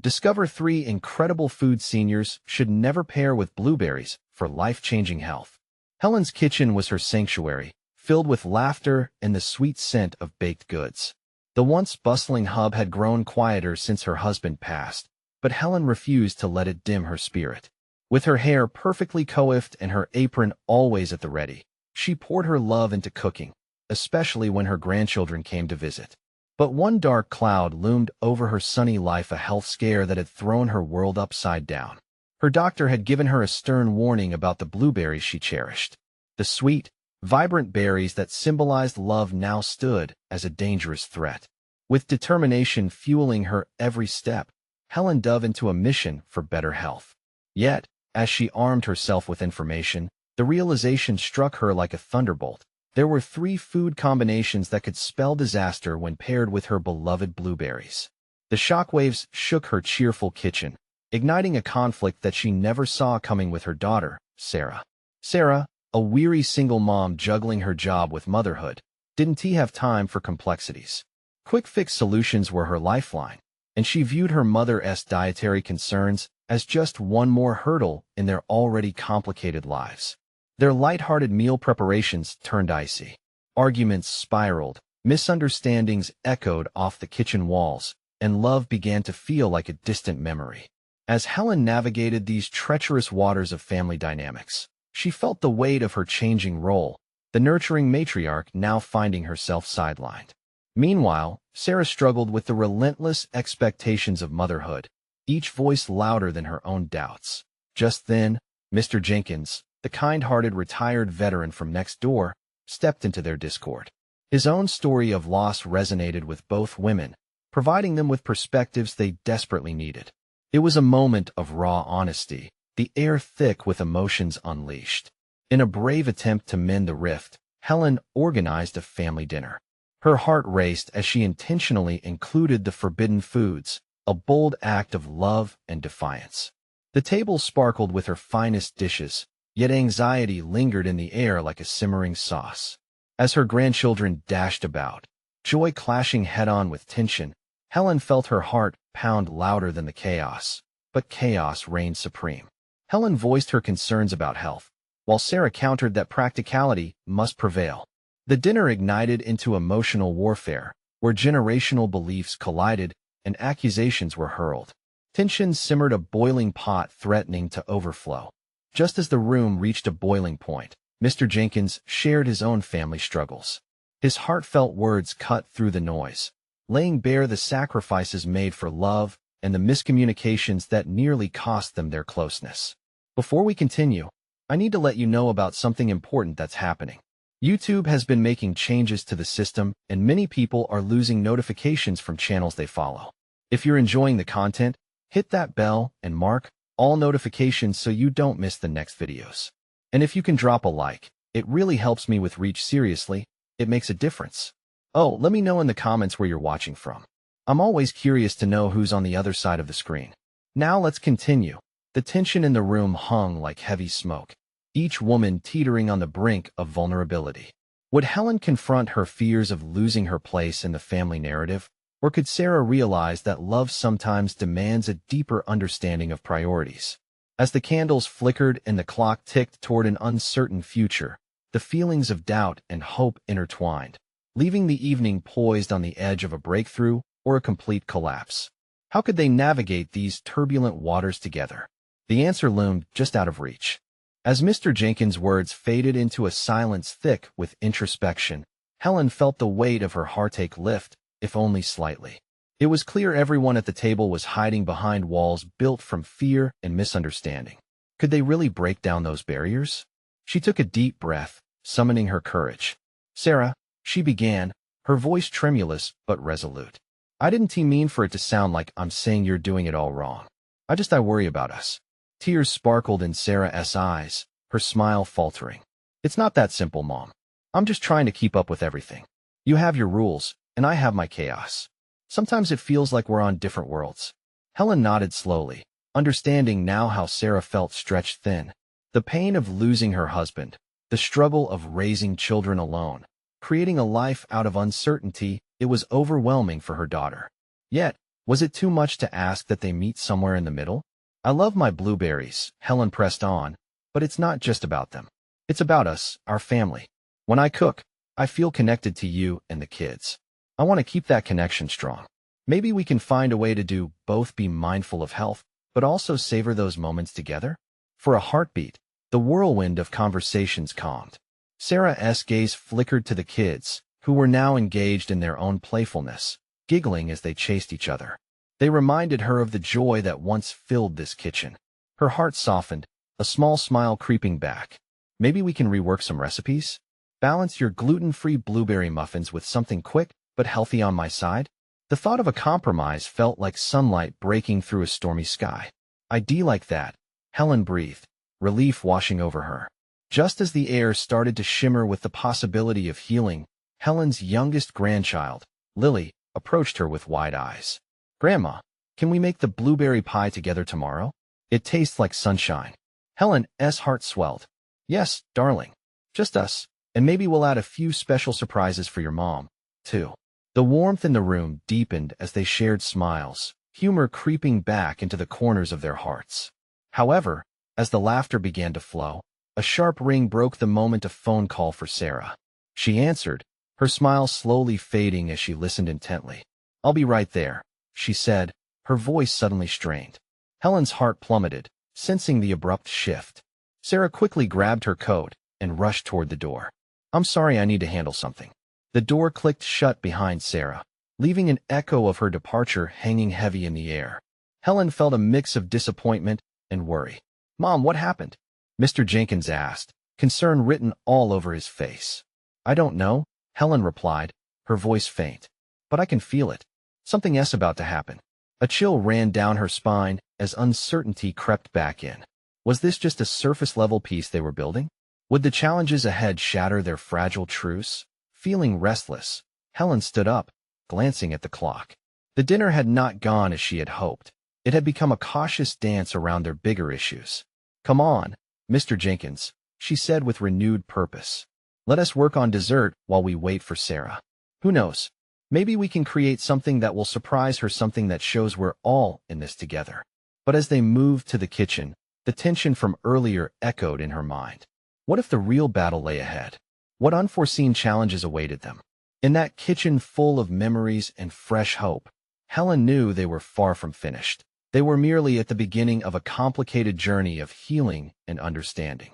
Discover 3 incredible foods seniors should never pair with blueberries for life-changing health. Helen's kitchen was her sanctuary, filled with laughter and the sweet scent of baked goods. The once bustling hub had grown quieter since her husband passed, but Helen refused to let it dim her spirit. With her hair perfectly coiffed and her apron always at the ready, she poured her love into cooking, especially when her grandchildren came to visit. But one dark cloud loomed over her sunny life, a health scare that had thrown her world upside down. Her doctor had given her a stern warning about the blueberries she cherished. The sweet, vibrant berries that symbolized love now stood as a dangerous threat. With determination fueling her every step, Helen dove into a mission for better health. Yet, as she armed herself with information, the realization struck her like a thunderbolt. There were 3 food combinations that could spell disaster when paired with her beloved blueberries. The shockwaves shook her cheerful kitchen, igniting a conflict that she never saw coming with her daughter, Sarah. Sarah, a weary single mom juggling her job with motherhood, didn't have time for complexities. Quick-fix solutions were her lifeline, and she viewed her mother's dietary concerns as just one more hurdle in their already complicated lives. Their light-hearted meal preparations turned icy. Arguments spiraled, misunderstandings echoed off the kitchen walls, and love began to feel like a distant memory. As Helen navigated these treacherous waters of family dynamics, she felt the weight of her changing role, the nurturing matriarch now finding herself sidelined. Meanwhile, Sarah struggled with the relentless expectations of motherhood, each voice louder than her own doubts. Just then, Mr. Jenkins, the kind-hearted retired veteran from next door, stepped into their discord. His own story of loss resonated with both women, providing them with perspectives they desperately needed. It was a moment of raw honesty, the air thick with emotions unleashed. In a brave attempt to mend the rift, Helen organized a family dinner. Her heart raced as she intentionally included the forbidden foods, a bold act of love and defiance. The table sparkled with her finest dishes, yet anxiety lingered in the air like a simmering sauce. As her grandchildren dashed about, joy clashing head-on with tension, Helen felt her heart pound louder than the chaos. But chaos reigned supreme. Helen voiced her concerns about health, while Sarah countered that practicality must prevail. The dinner ignited into emotional warfare, where generational beliefs collided and accusations were hurled. Tension simmered, a boiling pot threatening to overflow. Just as the room reached a boiling point, Mr. Jenkins shared his own family struggles. His heartfelt words cut through the noise, laying bare the sacrifices made for love and the miscommunications that nearly cost them their closeness. Before we continue, I need to let you know about something important that's happening. YouTube has been making changes to the system, and many people are losing notifications from channels they follow. If you're enjoying the content, hit that bell and mark all notifications so you don't miss the next videos. And if you can drop a like, it really helps me with reach. Seriously, it makes a difference. Oh, let me know in the comments where you're watching from. I'm always curious to know who's on the other side of the screen. Now let's continue. The tension in the room hung like heavy smoke, each woman teetering on the brink of vulnerability. Would Helen confront her fears of losing her place in the family narrative? Or could Sarah realize that love sometimes demands a deeper understanding of priorities? As the candles flickered and the clock ticked toward an uncertain future, the feelings of doubt and hope intertwined, leaving the evening poised on the edge of a breakthrough or a complete collapse. How could they navigate these turbulent waters together? The answer loomed just out of reach. As Mr. Jenkins' words faded into a silence thick with introspection, Helen felt the weight of her heartache lift, if only slightly. It was clear everyone at the table was hiding behind walls built from fear and misunderstanding. Could they really break down those barriers? She took a deep breath, summoning her courage. "Sarah," she began, her voice tremulous but resolute. "I didn't mean for it to sound like I'm saying you're doing it all wrong. I worry about us." Tears sparkled in Sarah's eyes, her smile faltering. "It's not that simple, Mom. I'm just trying to keep up with everything. You have your rules, and I have my chaos. Sometimes it feels like we're on different worlds." Helen nodded slowly, understanding now how Sarah felt stretched thin. The pain of losing her husband, the struggle of raising children alone, creating a life out of uncertainty, it was overwhelming for her daughter. Yet, Was it too much to ask that they meet somewhere in the middle? I love my blueberries, Helen pressed on, but it's not just about them. It's about us, our family. When I cook, I feel connected to you and the kids. I want to keep that connection strong. Maybe we can find a way to do both, be mindful of health, but also savor those moments together? For a heartbeat, the whirlwind of conversations calmed. Sarah's gaze flickered to the kids, who were now engaged in their own playfulness, giggling as they chased each other. They reminded her of the joy that once filled this kitchen. Her heart softened, a small smile creeping back. Maybe we can rework some recipes? Balance your gluten-free blueberry muffins with something quick but healthy on my side? The thought of a compromise felt like sunlight breaking through a stormy sky. I'd like that, Helen breathed, relief washing over her. Just as the air started to shimmer with the possibility of healing, Helen's youngest grandchild, Lily, approached her with wide eyes. Grandma, can we make the blueberry pie together tomorrow? It tastes like sunshine. Helen's heart swelled. Yes, darling. Just us, and maybe we'll add a few special surprises for your mom, too. The warmth in the room deepened as they shared smiles, humor creeping back into the corners of their hearts. However, as the laughter began to flow, a sharp ring broke the moment. A phone call for Sarah. She answered, her smile slowly fading as she listened intently. I'll be right there, she said, her voice suddenly strained. Helen's heart plummeted, sensing the abrupt shift. Sarah quickly grabbed her coat and rushed toward the door. I'm sorry, I need to handle something. The door clicked shut behind Sarah, leaving an echo of her departure hanging heavy in the air. Helen felt a mix of disappointment and worry. Mom, what happened? Mr. Jenkins asked, concern written all over his face. I don't know, Helen replied, her voice faint. But I can feel it. Something's about to happen. A chill ran down her spine as uncertainty crept back in. Was this just a surface-level piece they were building? Would the challenges ahead shatter their fragile truce? Feeling restless, Helen stood up, glancing at the clock. The dinner had not gone as she had hoped. It had become a cautious dance around their bigger issues. Come on, Mr. Jenkins, she said with renewed purpose. Let us work on dessert while we wait for Sarah. Who knows? Maybe we can create something that will surprise her, something that shows we're all in this together. But as they moved to the kitchen, the tension from earlier echoed in her mind. What if the real battle lay ahead? What unforeseen challenges awaited them? In that kitchen full of memories and fresh hope, Helen knew they were far from finished. They were merely at the beginning of a complicated journey of healing and understanding.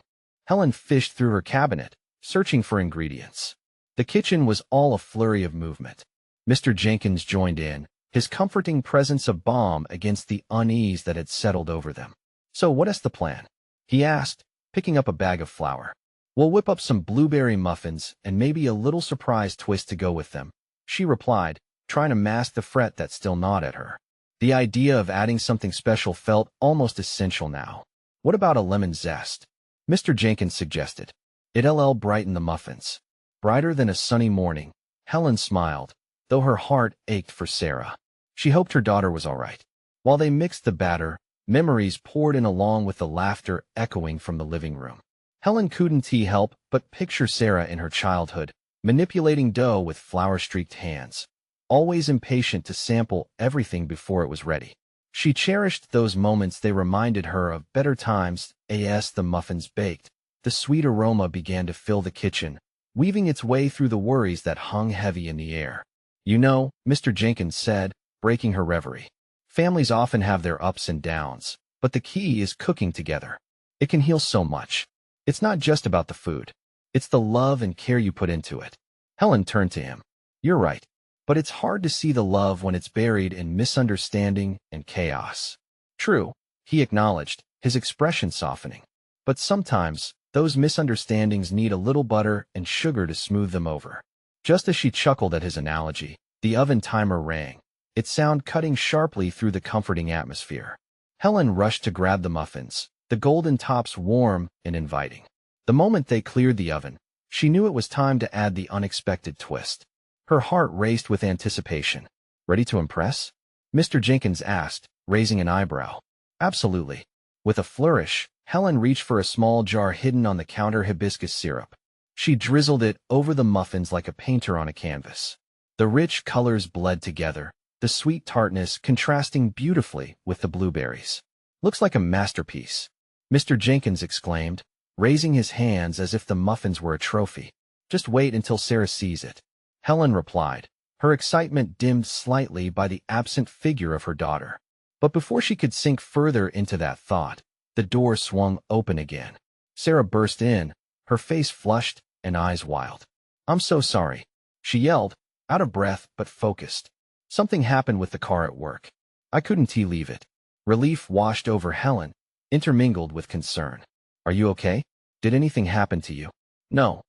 Helen fished through her cabinet, searching for ingredients. The kitchen was all a flurry of movement. Mr. Jenkins joined in, his comforting presence a balm against the unease that had settled over them. So what is the plan? He asked, picking up a bag of flour. We'll whip up some blueberry muffins and maybe a little surprise twist to go with them, she replied, trying to mask the fret that still gnawed at her. The idea of adding something special felt almost essential now. What about a lemon zest? Mr. Jenkins suggested. It'll brighten the muffins. Brighter than a sunny morning, Helen smiled, though her heart ached for Sarah. She hoped her daughter was all right. While they mixed the batter, memories poured in along with the laughter echoing from the living room. Helen couldn't help but picture Sarah in her childhood, manipulating dough with flour-streaked hands, always impatient to sample everything before it was ready. She cherished those moments. They reminded her of better times. As the muffins baked, the sweet aroma began to fill the kitchen, weaving its way through the worries that hung heavy in the air. You know, Mr. Jenkins said, breaking her reverie. Families often have their ups and downs, but the key is cooking together. It can heal so much. It's not just about the food. It's the love and care you put into it. Helen turned to him. You're right, but it's hard to see the love when it's buried in misunderstanding and chaos. True, he acknowledged, his expression softening. But sometimes, those misunderstandings need a little butter and sugar to smooth them over. Just as she chuckled at his analogy, the oven timer rang, its sound cutting sharply through the comforting atmosphere. Helen rushed to grab the muffins, the golden tops warm and inviting. The moment they cleared the oven, she knew it was time to add the unexpected twist. Her heart raced with anticipation. Ready to impress? Mr. Jenkins asked, raising an eyebrow. Absolutely. With a flourish, Helen reached for a small jar hidden on the counter. Hibiscus syrup. She drizzled it over the muffins like a painter on a canvas. The rich colors bled together, the sweet tartness contrasting beautifully with the blueberries. "Looks like a masterpiece," Mr. Jenkins exclaimed, raising his hands as if the muffins were a trophy. "Just wait until Sarah sees it," Helen replied, her excitement dimmed slightly by the absent figure of her daughter. But before she could sink further into that thought, the door swung open again. Sarah burst in, her face flushed and eyes wild. "I'm so sorry," she yelled, out of breath but focused. "Something happened with the car at work. I couldn't leave it." Relief washed over Helen, intermingled with concern. "Are you okay? Did anything happen to you?" No,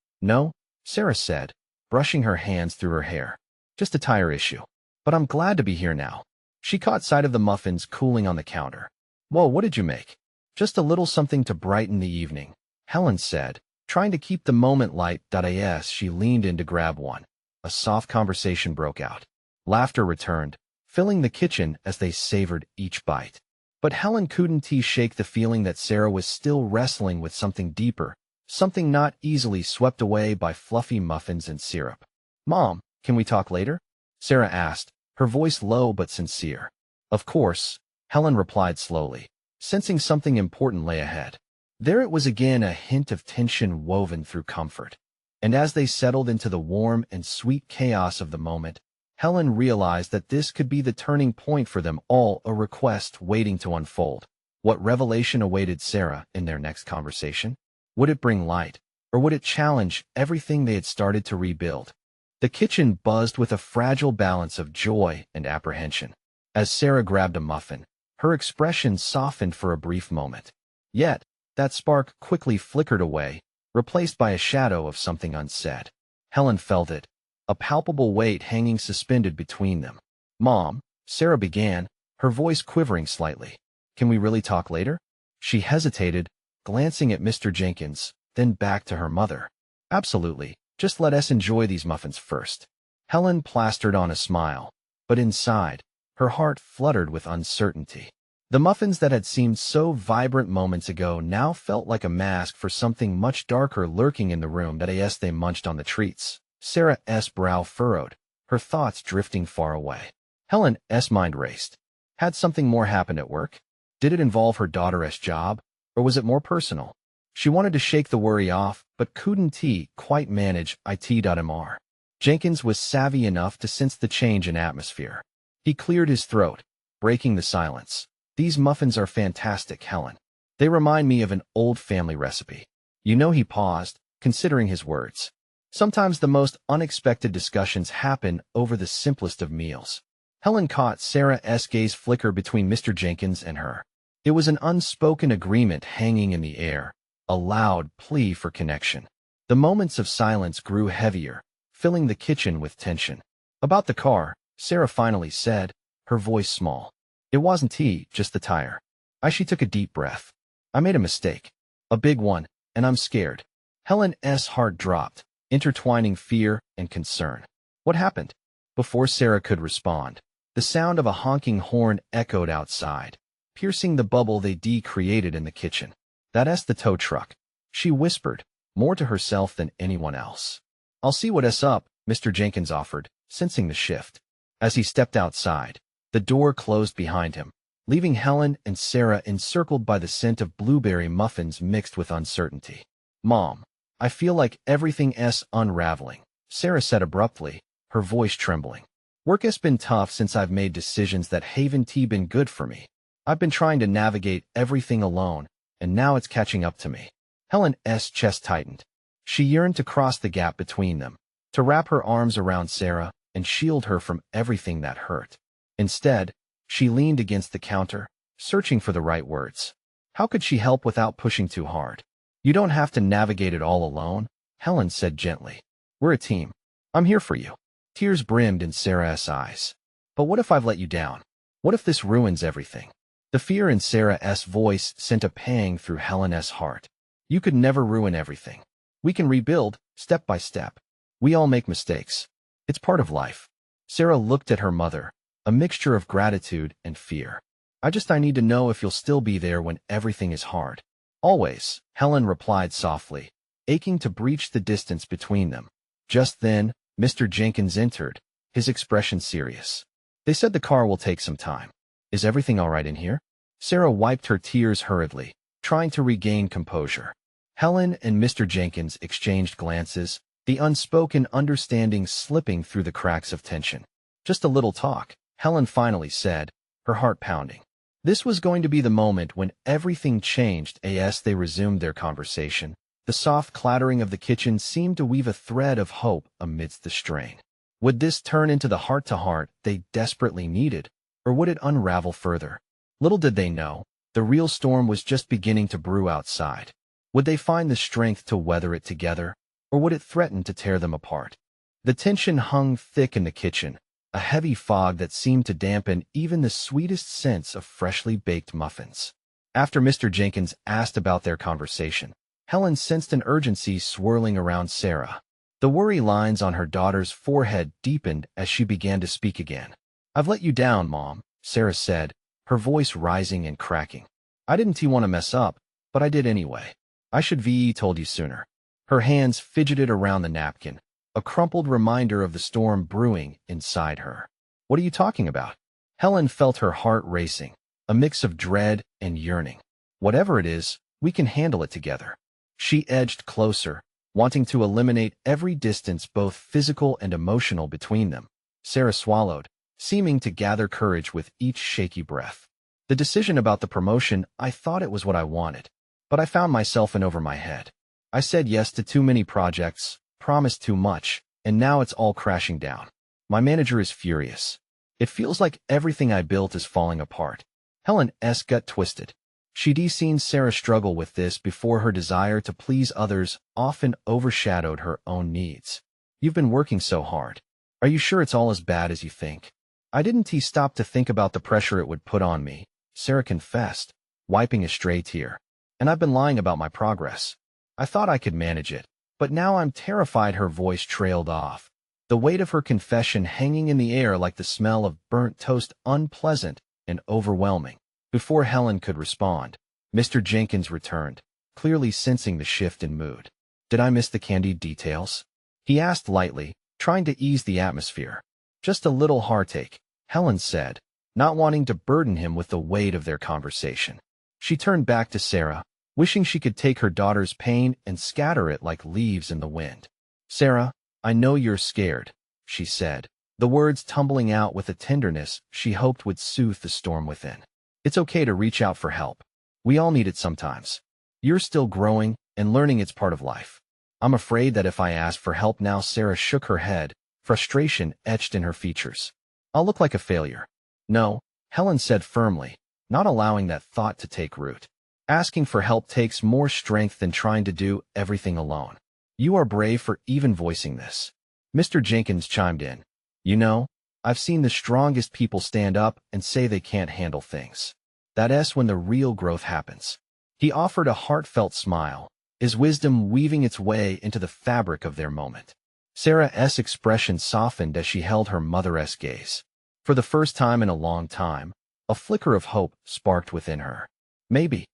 Sarah said, brushing her hands through her hair. "Just a tire issue. But I'm glad to be here now." She caught sight of the muffins cooling on the counter. "Whoa, what did you make?" "Just a little something to brighten the evening," Helen said, trying to keep the moment light. As she leaned in to grab one, a soft conversation broke out. Laughter returned, filling the kitchen as they savored each bite. But Helen couldn't shake the feeling that Sarah was still wrestling with something deeper, something not easily swept away by fluffy muffins and syrup. "Mom, can we talk later?" Sarah asked, her voice low but sincere. "Of course," Helen replied slowly, sensing something important lay ahead. There it was again, a hint of tension woven through comfort. And as they settled into the warm and sweet chaos of the moment, Helen realized that this could be the turning point for them all, a request waiting to unfold. What revelation awaited Sarah in their next conversation? Would it bring light, or would it challenge everything they had started to rebuild? The kitchen buzzed with a fragile balance of joy and apprehension. As Sarah grabbed a muffin, her expression softened for a brief moment. Yet, that spark quickly flickered away, replaced by a shadow of something unsaid. Helen felt it, a palpable weight hanging suspended between them. "Mom," Sarah began, her voice quivering slightly. "Can we really talk later?" She hesitated, glancing at Mr. Jenkins, then back to her mother. "Absolutely. Just let us enjoy these muffins first." Helen plastered on a smile, but inside, her heart fluttered with uncertainty. The muffins that had seemed so vibrant moments ago now felt like a mask for something much darker lurking in the room. As they munched on the treats, Sarah's brow furrowed, her thoughts drifting far away. Helen's mind raced. Had something more happened at work? Did it involve her daughter's job, or was it more personal? She wanted to shake the worry off, but couldn't quite manage it. Jenkins was savvy enough to sense the change in atmosphere. He cleared his throat, breaking the silence. "These muffins are fantastic, Helen. They remind me of an old family recipe." He paused, considering his words. Sometimes the most unexpected discussions happen over the simplest of meals. Helen caught Sarah's gaze flicker between Mr. Jenkins and her. It was an unspoken agreement hanging in the air, a loud plea for connection. The moments of silence grew heavier, filling the kitchen with tension. "About the car," Sarah finally said, her voice small. "It wasn't just the tire." She took a deep breath. "I made a mistake. A big one, and I'm scared." Helen's heart dropped, intertwining fear and concern. "What happened?" Before Sarah could respond, the sound of a honking horn echoed outside, piercing the bubble they created in the kitchen. "That's the tow truck," she whispered, more to herself than anyone else. "I'll see what's up," Mr. Jenkins offered, sensing the shift. As he stepped outside, the door closed behind him, leaving Helen and Sarah encircled by the scent of blueberry muffins mixed with uncertainty. "Mom, I feel like everything's unraveling," Sarah said abruptly, her voice trembling. "Work's been tough since I've made decisions that haven't been good for me. I've been trying to navigate everything alone, and now it's catching up to me." Helen's chest tightened. She yearned to cross the gap between them, to wrap her arms around Sarah and shield her from everything that hurt. Instead, she leaned against the counter, searching for the right words. How could she help without pushing too hard? "You don't have to navigate it all alone," Helen said gently. "We're a team. I'm here for you." Tears brimmed in Sarah's eyes. "But what if I've let you down? What if this ruins everything?" The fear in Sarah's voice sent a pang through Helen's heart. "You could never ruin everything. We can rebuild, step by step. We all make mistakes. It's part of life." Sarah looked at her mother, a mixture of gratitude and fear. I need to know if you'll still be there when everything is hard." "Always," Helen replied softly, aching to breach the distance between them. Just then, Mr. Jenkins entered, his expression serious. They said the car will take some time. Is everything all right in here? Sarah wiped her tears hurriedly, trying to regain composure. Helen and Mr. Jenkins exchanged glances, the unspoken understanding slipping through the cracks of tension. Just a little talk, Helen finally said, her heart pounding. This was going to be the moment when everything changed as they resumed their conversation. The soft clattering of the kitchen seemed to weave a thread of hope amidst the strain. Would this turn into the heart-to-heart they desperately needed, or would it unravel further? Little did they know, the real storm was just beginning to brew outside. Would they find the strength to weather it together, or would it threaten to tear them apart? The tension hung thick in the kitchen, a heavy fog that seemed to dampen even the sweetest scents of freshly baked muffins. After Mr. Jenkins asked about their conversation, Helen sensed an urgency swirling around Sarah. The worry lines on her daughter's forehead deepened as she began to speak again. "I've let you down, Mom," Sarah said, her voice rising and cracking. "I didn't want to mess up, but I did anyway. I should have told you sooner." Her hands fidgeted around the napkin, a crumpled reminder of the storm brewing inside her. "What are you talking about?" Helen felt her heart racing, a mix of dread and yearning. "Whatever it is, we can handle it together." She edged closer, wanting to eliminate every distance, both physical and emotional, between them. Sarah swallowed, seeming to gather courage with each shaky breath. "The decision about the promotion, I thought it was what I wanted, but I found myself in over my head. I said yes to too many projects, promised too much, and now it's all crashing down. My manager is furious. It feels like everything I built is falling apart." Helen's gut twisted. She'd seen Sarah struggle with this before. Her desire to please others often overshadowed her own needs. "You've been working so hard. Are you sure it's all as bad as you think?" "I didn't stop to think about the pressure it would put on me," Sarah confessed, wiping a stray tear. "And I've been lying about my progress. I thought I could manage it, but now I'm terrified." Her voice trailed off, the weight of her confession hanging in the air like the smell of burnt toast, unpleasant and overwhelming. Before Helen could respond, Mr. Jenkins returned, clearly sensing the shift in mood. "Did I miss the candied details?" he asked lightly, trying to ease the atmosphere. "Just a little heartache," Helen said, not wanting to burden him with the weight of their conversation. She turned back to Sarah, wishing she could take her daughter's pain and scatter it like leaves in the wind. "Sarah, I know you're scared," she said, the words tumbling out with a tenderness she hoped would soothe the storm within. "It's okay to reach out for help. We all need it sometimes. You're still growing and learning, it's part of life." "I'm afraid that if I ask for help now," Sarah shook her head, frustration etched in her features, "I'll look like a failure." "No," Helen said firmly, not allowing that thought to take root. "Asking for help takes more strength than trying to do everything alone. You are brave for even voicing this." Mr. Jenkins chimed in. "You know, I've seen the strongest people stand up and say they can't handle things. That's when the real growth happens." He offered a heartfelt smile, his wisdom weaving its way into the fabric of their moment. Sarah's expression softened as she held her mother's gaze. For the first time in a long time, a flicker of hope sparked within her. Maybe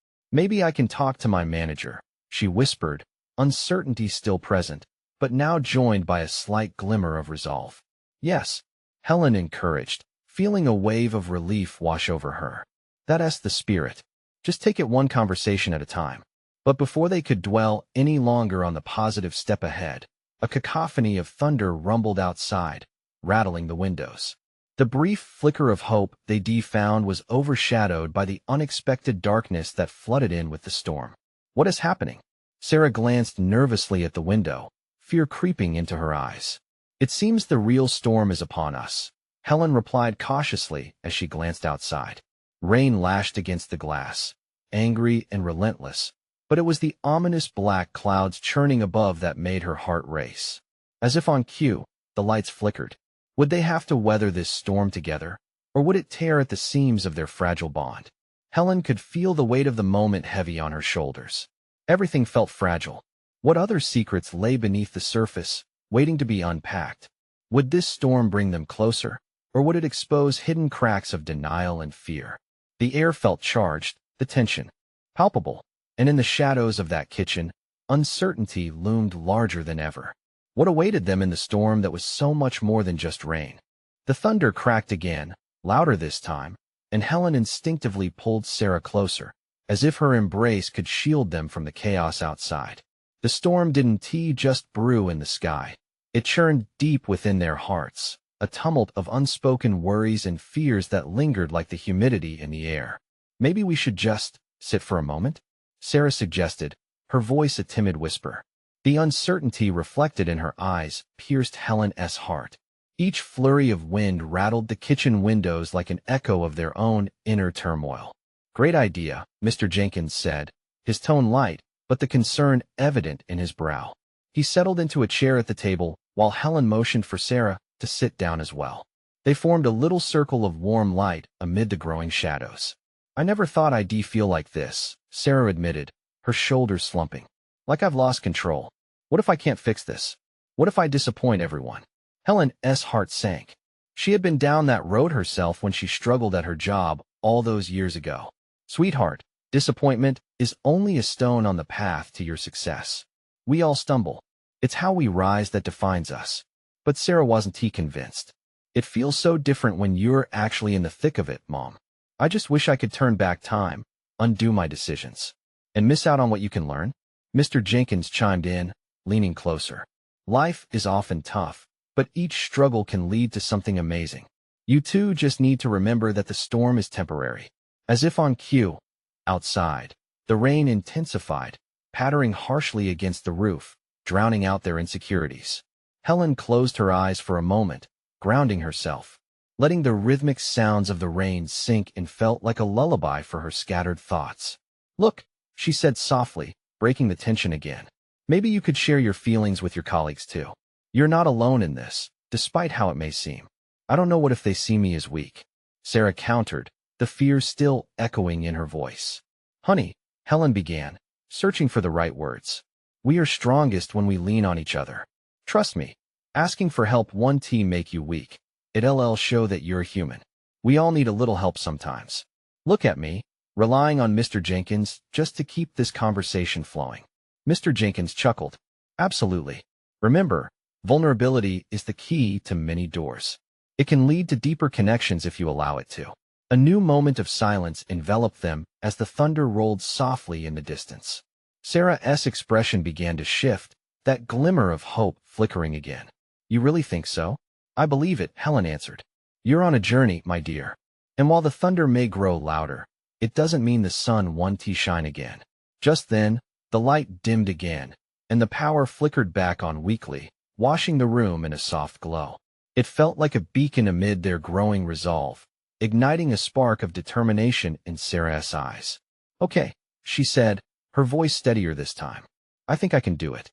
I can talk to my manager," she whispered, uncertainty still present, but now joined by a slight glimmer of resolve. "Yes," Helen encouraged, feeling a wave of relief wash over her. "That's the spirit. Just take it one conversation at a time." But before they could dwell any longer on the positive step ahead, a cacophony of thunder rumbled outside, rattling the windows. The brief flicker of hope they found was overshadowed by the unexpected darkness that flooded in with the storm. "What is happening?" Sarah glanced nervously at the window, fear creeping into her eyes. "It seems the real storm is upon us," Helen replied cautiously as she glanced outside. Rain lashed against the glass, angry and relentless, but it was the ominous black clouds churning above that made her heart race. As if on cue, the lights flickered. Would they have to weather this storm together, or would it tear at the seams of their fragile bond? Helen could feel the weight of the moment heavy on her shoulders. Everything felt fragile. What other secrets lay beneath the surface, waiting to be unpacked? Would this storm bring them closer, or would it expose hidden cracks of denial and fear? The air felt charged, the tension palpable, and in the shadows of that kitchen, uncertainty loomed larger than ever. What awaited them in the storm that was so much more than just rain? The thunder cracked again, louder this time, and Helen instinctively pulled Sarah closer, as if her embrace could shield them from the chaos outside. The storm didn't just brew in the sky. It churned deep within their hearts, a tumult of unspoken worries and fears that lingered like the humidity in the air. Maybe we should just sit for a moment? Sarah suggested, her voice a timid whisper. The uncertainty reflected in her eyes pierced Helen's heart. Each flurry of wind rattled the kitchen windows like an echo of their own inner turmoil. Great idea, Mr. Jenkins said, his tone light, but the concern evident in his brow. He settled into a chair at the table, while Helen motioned for Sarah to sit down as well. They formed a little circle of warm light amid the growing shadows. I never thought I'd feel like this, Sarah admitted, her shoulders slumping. Like I've lost control. What if I can't fix this? What if I disappoint everyone? Helen's heart sank. She had been down that road herself when she struggled at her job all those years ago. Sweetheart, disappointment is only a stone on the path to your success. We all stumble. It's how we rise that defines us. But Sarah wasn't convinced. It feels so different when you're actually in the thick of it, Mom. I just wish I could turn back time, undo my decisions, and miss out on what you can learn. Mr. Jenkins chimed in, leaning closer. Life is often tough, but each struggle can lead to something amazing. You two just need to remember that the storm is temporary. As if on cue, outside, the rain intensified, pattering harshly against the roof, drowning out their insecurities. Helen closed her eyes for a moment, grounding herself, letting the rhythmic sounds of the rain sink and felt like a lullaby for her scattered thoughts. Look, she said softly, breaking the tension again. Maybe you could share your feelings with your colleagues too. You're not alone in this, despite how it may seem. I don't know what if they see me as weak. Sarah countered, the fear still echoing in her voice. Honey, Helen began, searching for the right words. We are strongest when we lean on each other. Trust me, asking for help won't make you weak. It'll show that you're human. We all need a little help sometimes. Look at me, relying on Mr. Jenkins just to keep this conversation flowing. Mr. Jenkins chuckled. Absolutely. Remember, vulnerability is the key to many doors. It can lead to deeper connections if you allow it to. A new moment of silence enveloped them as the thunder rolled softly in the distance. Sarah's expression began to shift, that glimmer of hope flickering again. You really think so? I believe it, Helen answered. You're on a journey, my dear. And while the thunder may grow louder, it doesn't mean the sun won't shine again. Just then, the light dimmed again, and the power flickered back on weakly, washing the room in a soft glow. It felt like a beacon amid their growing resolve, igniting a spark of determination in Sarah's eyes. Okay, she said, her voice steadier this time. I think I can do it.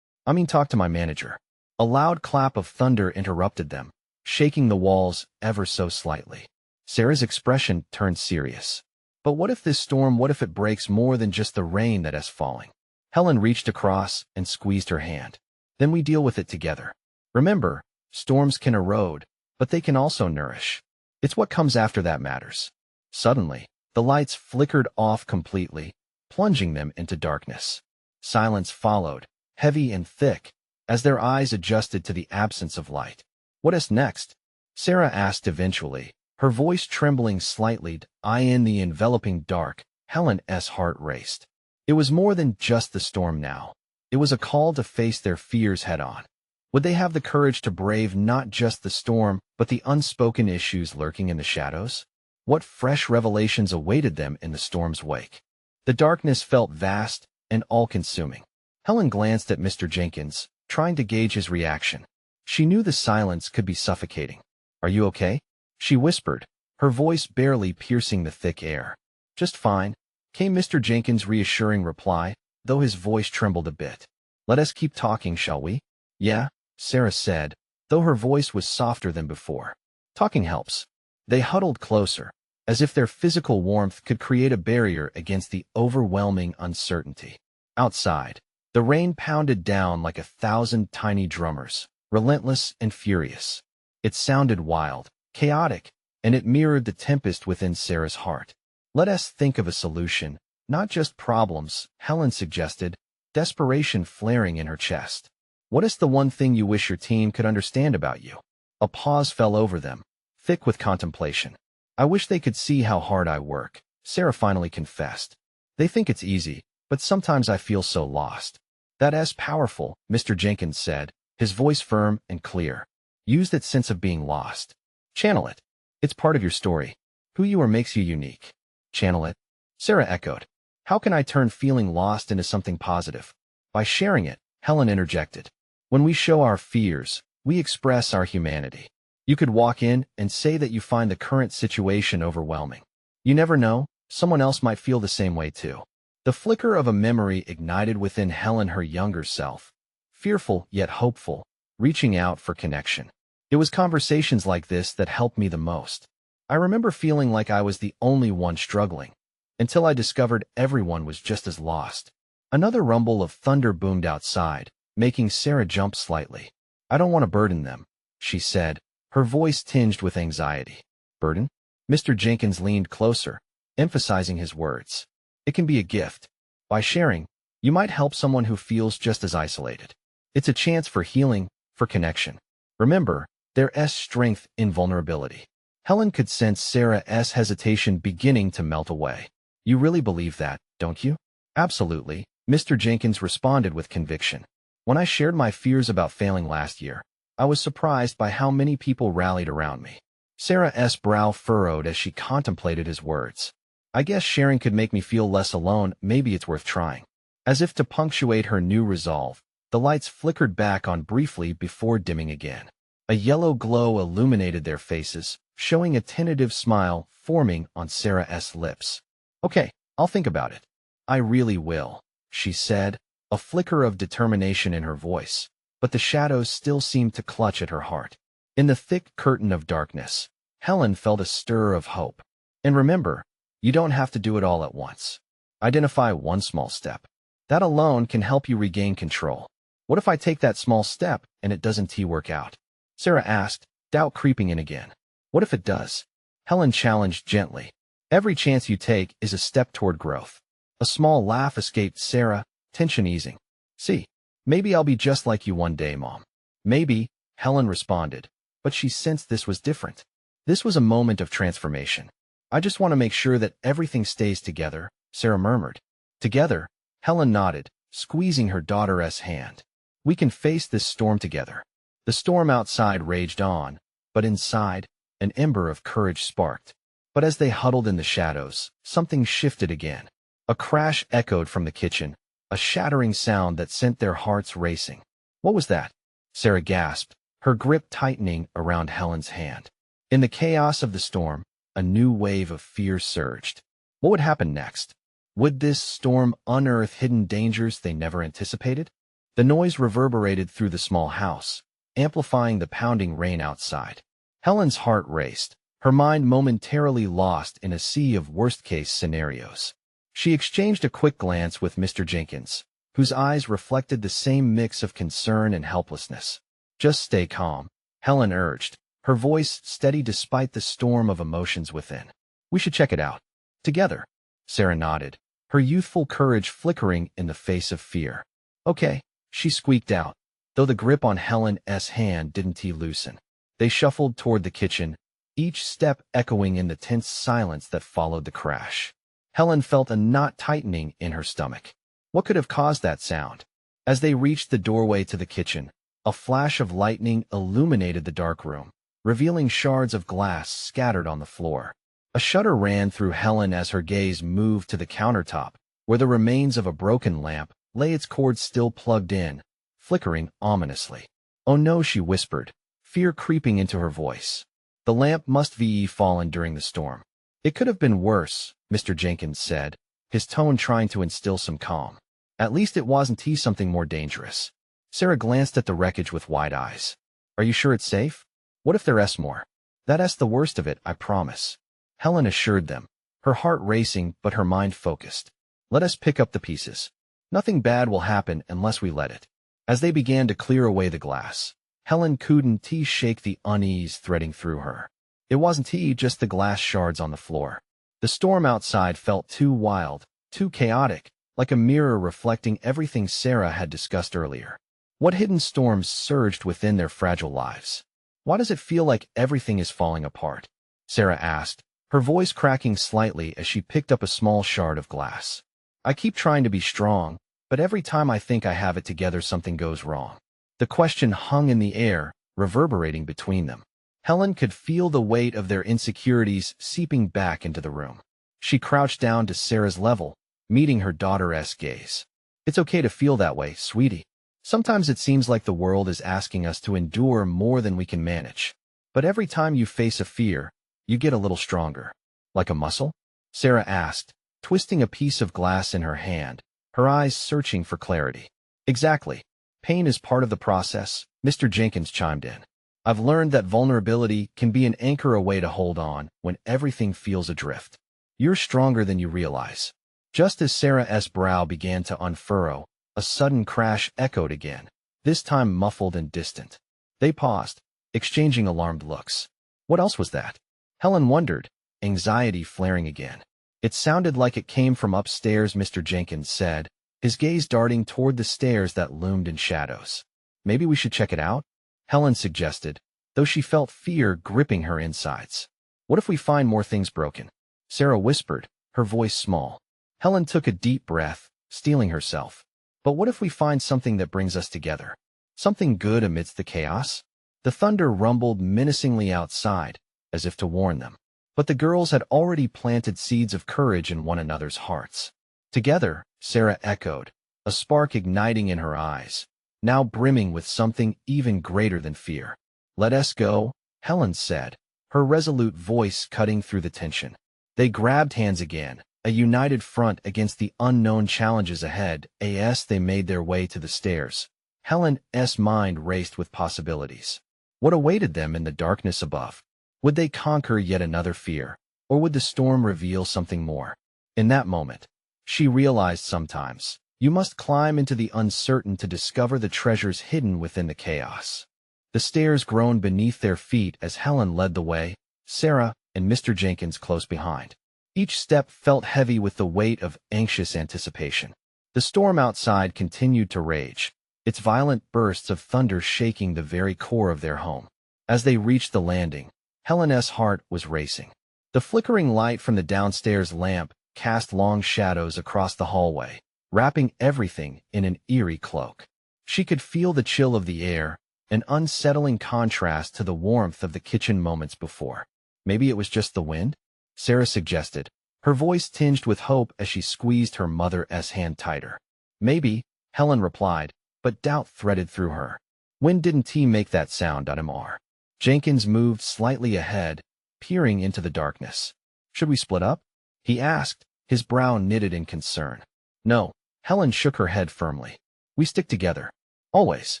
Talk to my manager. A loud clap of thunder interrupted them, shaking the walls ever so slightly. Sarah's expression turned serious. But what if this storm, what if it breaks more than just the rain that is falling? Helen reached across and squeezed her hand. Then we deal with it together. Remember, storms can erode, but they can also nourish. It's what comes after that matters. Suddenly, the lights flickered off completely, plunging them into darkness. Silence followed, heavy and thick, as their eyes adjusted to the absence of light. What is next? Sarah asked eventually, her voice trembling slightly. In the enveloping dark, Helen's heart raced. It was more than just the storm now. It was a call to face their fears head-on. Would they have the courage to brave not just the storm, but the unspoken issues lurking in the shadows? What fresh revelations awaited them in the storm's wake? The darkness felt vast and all-consuming. Helen glanced at Mr. Jenkins, trying to gauge his reaction. She knew the silence could be suffocating. Are you okay? She whispered, her voice barely piercing the thick air. Just fine, came Mr. Jenkins' reassuring reply, though his voice trembled a bit. Let us keep talking, shall we? Yeah, Sarah said, though her voice was softer than before. Talking helps. They huddled closer, as if their physical warmth could create a barrier against the overwhelming uncertainty. Outside, the rain pounded down like 1,000 tiny drummers, relentless and furious. It sounded wild, chaotic, and it mirrored the tempest within Sarah's heart. Let us think of a solution, not just problems, Helen suggested, desperation flaring in her chest. What is the one thing you wish your team could understand about you? A pause fell over them, thick with contemplation. I wish they could see how hard I work, Sarah finally confessed. They think it's easy, but sometimes I feel so lost. That's powerful, Mr. Jenkins said, his voice firm and clear. Use that sense of being lost. Channel it. It's part of your story. Who you are makes you unique. Channel it. Sarah echoed. How can I turn feeling lost into something positive? By sharing it, Helen interjected. When we show our fears, we express our humanity. You could walk in and say that you find the current situation overwhelming. You never know, someone else might feel the same way too. The flicker of a memory ignited within Helen, her younger self, fearful yet hopeful, reaching out for connection. It was conversations like this that helped me the most. I remember feeling like I was the only one struggling, until I discovered everyone was just as lost. Another rumble of thunder boomed outside, making Sarah jump slightly. I don't want to burden them, she said, her voice tinged with anxiety. Burden? Mr. Jenkins leaned closer, emphasizing his words. It can be a gift. By sharing, you might help someone who feels just as isolated. It's a chance for healing, for connection. Remember, there's strength in vulnerability. Helen could sense Sarah's hesitation beginning to melt away. You really believe that, don't you? Absolutely, Mr. Jenkins responded with conviction. When I shared my fears about failing last year, I was surprised by how many people rallied around me. Sarah's brow furrowed as she contemplated his words. I guess sharing could make me feel less alone. Maybe it's worth trying. As if to punctuate her new resolve, the lights flickered back on briefly before dimming again. A yellow glow illuminated their faces, showing a tentative smile forming on Sarah's lips. Okay, I'll think about it. I really will, she said, a flicker of determination in her voice, but the shadows still seemed to clutch at her heart. In the thick curtain of darkness, Helen felt a stir of hope. And remember, you don't have to do it all at once. Identify one small step. That alone can help you regain control. What if I take that small step and it doesn't work out? Sarah asked, doubt creeping in again. What if it does? Helen challenged gently. Every chance you take is a step toward growth. A small laugh escaped Sarah, tension easing. See, maybe I'll be just like you one day, Mom. Maybe, Helen responded, but she sensed this was different. This was a moment of transformation. I just want to make sure that everything stays together, Sarah murmured. Together, Helen nodded, squeezing her daughter's hand. We can face this storm together. The storm outside raged on, but inside, an ember of courage sparked. But as they huddled in the shadows, something shifted again. A crash echoed from the kitchen, a shattering sound that sent their hearts racing. What was that? Sarah gasped, her grip tightening around Helen's hand. In the chaos of the storm, a new wave of fear surged. What would happen next? Would this storm unearth hidden dangers they never anticipated? The noise reverberated through the small house, amplifying the pounding rain outside. Helen's heart raced, her mind momentarily lost in a sea of worst-case scenarios. She exchanged a quick glance with Mr. Jenkins, whose eyes reflected the same mix of concern and helplessness. Just stay calm, Helen urged, her voice steady despite the storm of emotions within. We should check it out. Together. Sarah nodded, her youthful courage flickering in the face of fear. Okay, she squeaked out, though the grip on Helen's hand didn't loosen. They shuffled toward the kitchen, each step echoing in the tense silence that followed the crash. Helen felt a knot tightening in her stomach. What could have caused that sound? As they reached the doorway to the kitchen, a flash of lightning illuminated the dark room, revealing shards of glass scattered on the floor. A shudder ran through Helen as her gaze moved to the countertop, where the remains of a broken lamp lay, its cord still plugged in, flickering ominously. Oh no, she whispered, fear creeping into her voice. The lamp must have fallen during the storm. It could have been worse, Mr. Jenkins said, his tone trying to instill some calm. At least it wasn't something more dangerous. Sarah glanced at the wreckage with wide eyes. Are you sure it's safe? What if there's more? That's the worst of it, I promise. Helen assured them, her heart racing but her mind focused. Let us pick up the pieces. Nothing bad will happen unless we let it. As they began to clear away the glass, Helen couldn't shake the unease threading through her. It wasn't just the glass shards on the floor. The storm outside felt too wild, too chaotic, like a mirror reflecting everything Sarah had discussed earlier. What hidden storms surged within their fragile lives? Why does it feel like everything is falling apart? Sarah asked, her voice cracking slightly as she picked up a small shard of glass. I keep trying to be strong, but every time I think I have it together, something goes wrong. The question hung in the air, reverberating between them. Helen could feel the weight of their insecurities seeping back into the room. She crouched down to Sarah's level, meeting her daughter's gaze. It's okay to feel that way, sweetie. Sometimes it seems like the world is asking us to endure more than we can manage. But every time you face a fear, you get a little stronger. Like a muscle? Sarah asked, twisting a piece of glass in her hand, her eyes searching for clarity. Exactly. Pain is part of the process, Mr. Jenkins chimed in. I've learned that vulnerability can be an anchor, a way to hold on when everything feels adrift. You're stronger than you realize. Just as Sarah's brow began to unfurrow, a sudden crash echoed again, this time muffled and distant. They paused, exchanging alarmed looks. What else was that? Helen wondered, anxiety flaring again. It sounded like it came from upstairs, Mr. Jenkins said, his gaze darting toward the stairs that loomed in shadows. Maybe we should check it out? Helen suggested, though she felt fear gripping her insides. What if we find more things broken? Sarah whispered, her voice small. Helen took a deep breath, steeling herself. But what if we find something that brings us together? Something good amidst the chaos? The thunder rumbled menacingly outside, as if to warn them. But the girls had already planted seeds of courage in one another's hearts. Together, Sarah echoed, a spark igniting in her eyes, now brimming with something even greater than fear. Let us go, Helen said, her resolute voice cutting through the tension. They grabbed hands again, a united front against the unknown challenges ahead. As they made their way to the stairs, Helen's mind raced with possibilities. What awaited them in the darkness above? Would they conquer yet another fear, or would the storm reveal something more? In that moment, she realized sometimes you must climb into the uncertain to discover the treasures hidden within the chaos. The stairs groaned beneath their feet as Helen led the way, Sarah and Mr. Jenkins close behind. Each step felt heavy with the weight of anxious anticipation. The storm outside continued to rage, its violent bursts of thunder shaking the very core of their home. As they reached the landing, Helen's heart was racing. The flickering light from the downstairs lamp cast long shadows across the hallway, wrapping everything in an eerie cloak. She could feel the chill of the air, an unsettling contrast to the warmth of the kitchen moments before. Maybe it was just the wind? Sarah suggested, her voice tinged with hope as she squeezed her mother's hand tighter. Maybe, Helen replied, but doubt threaded through her. When didn't he make that sound? Mr. Jenkins moved slightly ahead, peering into the darkness. Should we split up? He asked, his brow knitted in concern. No, Helen shook her head firmly. We stick together. Always.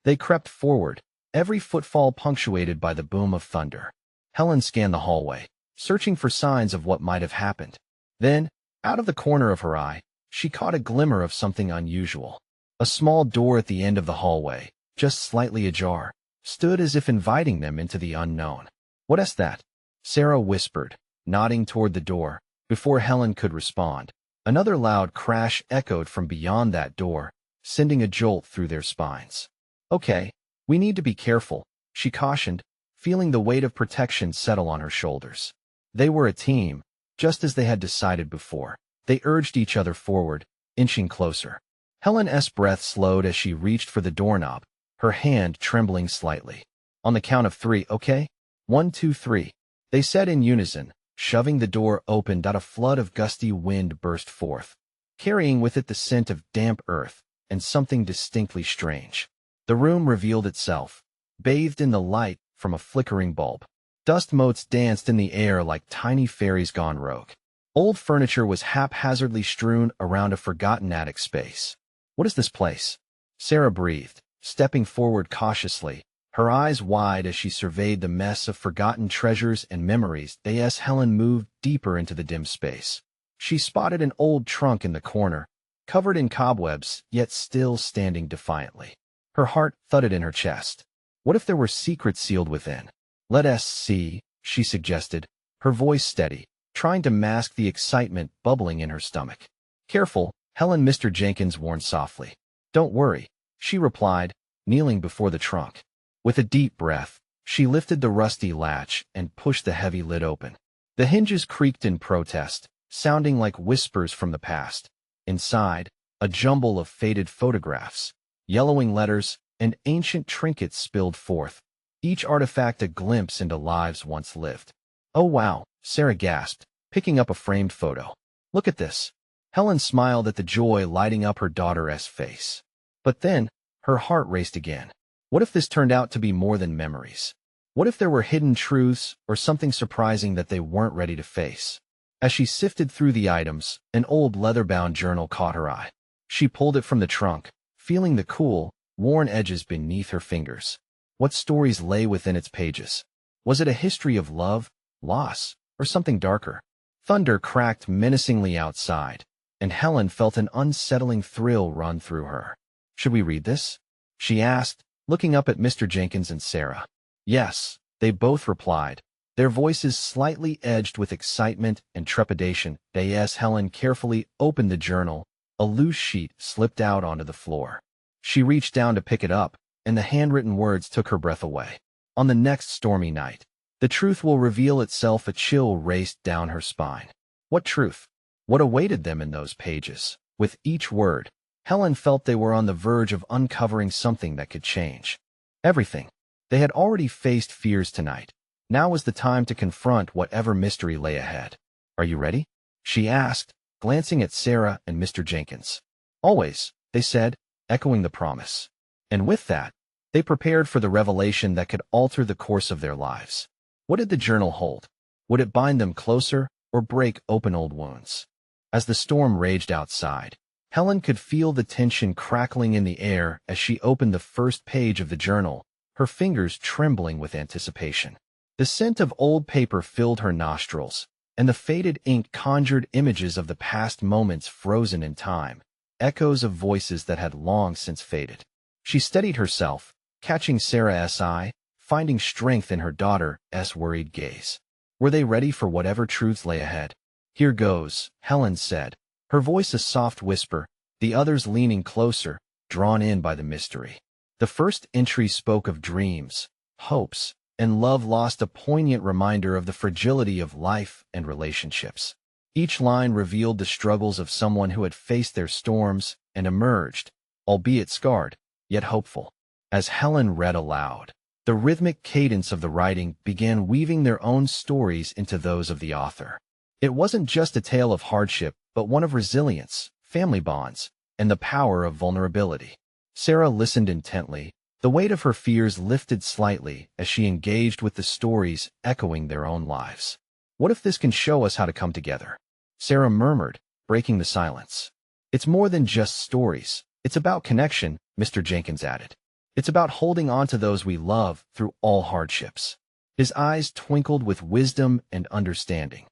They crept forward, every footfall punctuated by the boom of thunder. Helen scanned the hallway, searching for signs of what might have happened. Then, out of the corner of her eye, she caught a glimmer of something unusual. A small door at the end of the hallway, just slightly ajar, stood as if inviting them into the unknown. What is that? Sarah whispered, nodding toward the door. Before Helen could respond, another loud crash echoed from beyond that door, sending a jolt through their spines. Okay, we need to be careful, she cautioned, feeling the weight of protection settle on her shoulders. They were a team, just as they had decided before. They urged each other forward, inching closer. Helen's breath slowed as she reached for the doorknob, her hand trembling slightly. On the count of 3, okay? 1, 2, 3. They said in unison, shoving the door open. A flood of gusty wind burst forth, carrying with it the scent of damp earth and something distinctly strange. The room revealed itself, bathed in the light from a flickering bulb. Dust motes danced in the air like tiny fairies gone rogue. Old furniture was haphazardly strewn around a forgotten attic space. What is this place? Sarah breathed, stepping forward cautiously, her eyes wide as she surveyed the mess of forgotten treasures and memories. As Helen moved deeper into the dim space, she spotted an old trunk in the corner, covered in cobwebs, yet still standing defiantly. Her heart thudded in her chest. What if there were secrets sealed within? Let us see, she suggested, her voice steady, trying to mask the excitement bubbling in her stomach. Careful, Helen, Mr. Jenkins warned softly. Don't worry, she replied, kneeling before the trunk. With a deep breath, she lifted the rusty latch and pushed the heavy lid open. The hinges creaked in protest, sounding like whispers from the past. Inside, a jumble of faded photographs, yellowing letters, and ancient trinkets spilled forth, each artifact a glimpse into lives once lived. "Oh wow," Sarah gasped, picking up a framed photo. "Look at this." Helen smiled at the joy lighting up her daughter's face. But then, her heart raced again. What if this turned out to be more than memories? What if there were hidden truths or something surprising that they weren't ready to face? As she sifted through the items, an old leather-bound journal caught her eye. She pulled it from the trunk, feeling the cool, worn edges beneath her fingers. What stories lay within its pages? Was it a history of love, loss, or something darker? Thunder cracked menacingly outside, and Helen felt an unsettling thrill run through her. "Should we read this?" she asked, looking up at Mr. Jenkins and Sarah. "Yes," they both replied, their voices slightly edged with excitement and trepidation. As Helen carefully opened the journal, a loose sheet slipped out onto the floor. She reached down to pick it up, and the handwritten words took her breath away. "On the next stormy night, the truth will reveal itself." A chill raced down her spine. What truth? What awaited them in those pages? With each word, Helen felt they were on the verge of uncovering something that could change everything. They had already faced fears tonight. Now was the time to confront whatever mystery lay ahead. "Are you ready?" she asked, glancing at Sarah and Mr. Jenkins. "Always," they said, echoing the promise. And with that, they prepared for the revelation that could alter the course of their lives. What did the journal hold? Would it bind them closer or break open old wounds? As the storm raged outside, Helen could feel the tension crackling in the air as she opened the first page of the journal, her fingers trembling with anticipation. The scent of old paper filled her nostrils, and the faded ink conjured images of the past moments frozen in time, echoes of voices that had long since faded. She steadied herself, catching Sarah's eye, finding strength in her daughter's worried gaze. Were they ready for whatever truths lay ahead? "Here goes," Helen said, her voice a soft whisper, the others leaning closer, drawn in by the mystery. The first entry spoke of dreams, hopes, and love lost, a poignant reminder of the fragility of life and relationships. Each line revealed the struggles of someone who had faced their storms and emerged, albeit scarred, yet hopeful. As Helen read aloud, the rhythmic cadence of the writing began weaving their own stories into those of the author. It wasn't just a tale of hardship, but one of resilience, family bonds, and the power of vulnerability. Sarah listened intently, the weight of her fears lifted slightly as she engaged with the stories echoing their own lives. "What if this can show us how to come together?" Sarah murmured, breaking the silence. "It's more than just stories. It's about connection," Mr. Jenkins added. "It's about holding on to those we love through all hardships." His eyes twinkled with wisdom and understanding.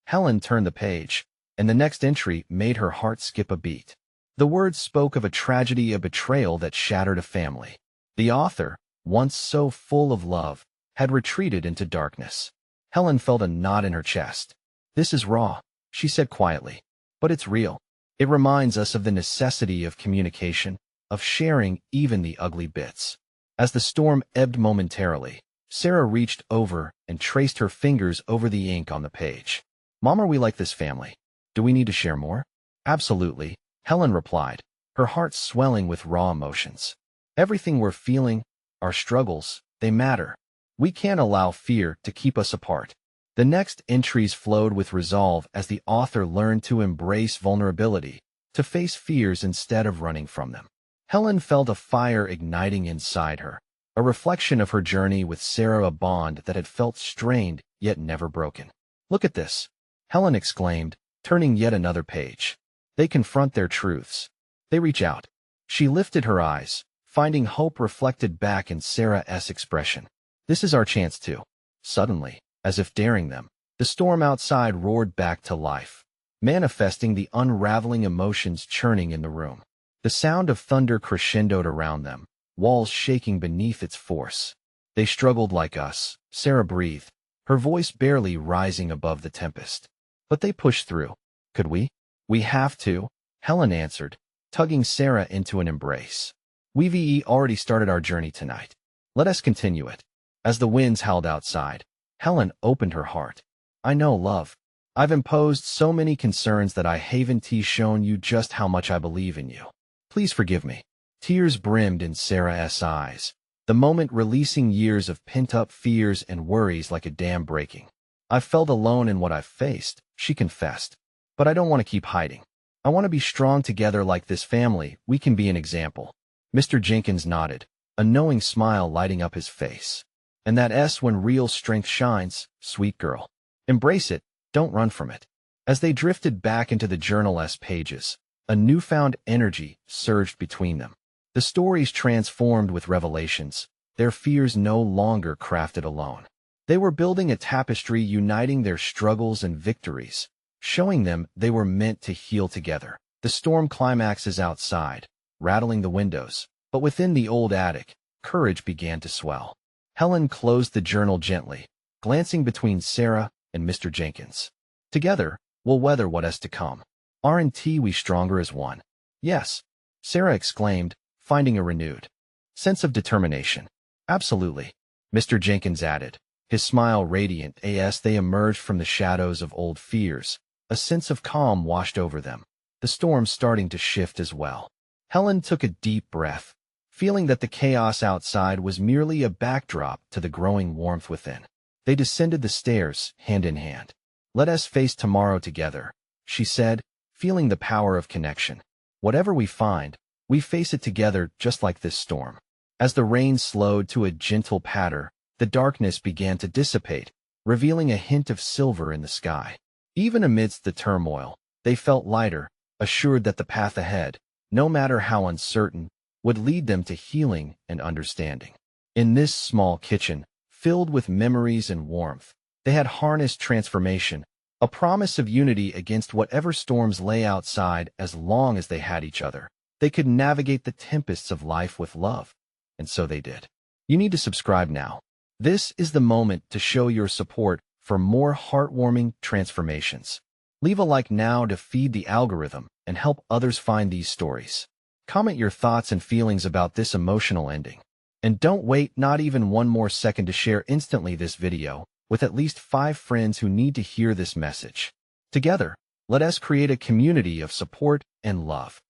Helen turned the page, and the next entry made her heart skip a beat. The words spoke of a tragedy, a betrayal that shattered a family. The author, once so full of love, had retreated into darkness. Helen felt a knot in her chest. "This is raw," she said quietly, "but it's real. It reminds us of the necessity of communication, of sharing even the ugly bits." As the storm ebbed momentarily, Sarah reached over and traced her fingers over the ink on the page. "Mom, are we like this family? Do we need to share more?" "Absolutely," Helen replied, her heart swelling with raw emotions. "Everything we're feeling, our struggles, they matter. We can't allow fear to keep us apart." The next entries flowed with resolve as the author learned to embrace vulnerability, to face fears instead of running from them. Helen felt a fire igniting inside her, a reflection of her journey with Sarah, a bond that had felt strained yet never broken. "Look at this," Helen exclaimed, turning yet another page. They confront their truths. They reach out. She lifted her eyes, finding hope reflected back in Sarah's expression. "This is our chance too." Suddenly, as if daring them, the storm outside roared back to life, manifesting the unraveling emotions churning in the room. The sound of thunder crescendoed around them, walls shaking beneath its force. "They struggled like us," Sarah breathed, her voice barely rising above the tempest. "But they pushed through. Could we?" "We have to," Helen answered, tugging Sarah into an embrace. "We've already started our journey tonight. Let us continue it." As the winds howled outside, Helen opened her heart. I know, love. I've imposed so many concerns that I haven't shown you just how much I believe in you. Please forgive me. Tears brimmed in Sarah's eyes, the moment releasing years of pent-up fears and worries like a dam breaking. I've felt alone in what I've faced, she confessed. But I don't want to keep hiding. I want to be strong together like this family. We can be an example. Mr. Jenkins nodded, a knowing smile lighting up his face. And that's when real strength shines, sweet girl. Embrace it, don't run from it. As they drifted back into the journal's pages, a newfound energy surged between them. The stories transformed with revelations, their fears no longer crafted alone. They were building a tapestry uniting their struggles and victories, showing them they were meant to heal together. The storm climaxes outside, rattling the windows, but within the old attic, courage began to swell. Helen closed the journal gently, glancing between Sarah and Mr. Jenkins. Together, we'll weather what is to come. Aren't we stronger as one? Yes, Sarah exclaimed, finding a renewed sense of determination. Absolutely, Mr. Jenkins added, his smile radiant as they emerged from the shadows of old fears. A sense of calm washed over them, the storm starting to shift as well. Helen took a deep breath, feeling that the chaos outside was merely a backdrop to the growing warmth within. They descended the stairs, hand in hand. Let us face tomorrow together, she said, feeling the power of connection. Whatever we find, we face it together just like this storm. As the rain slowed to a gentle patter, the darkness began to dissipate, revealing a hint of silver in the sky. Even amidst the turmoil, they felt lighter, assured that the path ahead, no matter how uncertain, would lead them to healing and understanding. In this small kitchen, filled with memories and warmth, they had harnessed transformation, a promise of unity against whatever storms lay outside. As long as they had each other, they could navigate the tempests of life with love. And so they did. You need to subscribe now. This is the moment to show your support for more heartwarming transformations. Leave a like now to feed the algorithm and help others find these stories. Comment your thoughts and feelings about this emotional ending. And don't wait not even one more second to share instantly this video with at least 5 friends who need to hear this message. Together, let us create a community of support and love.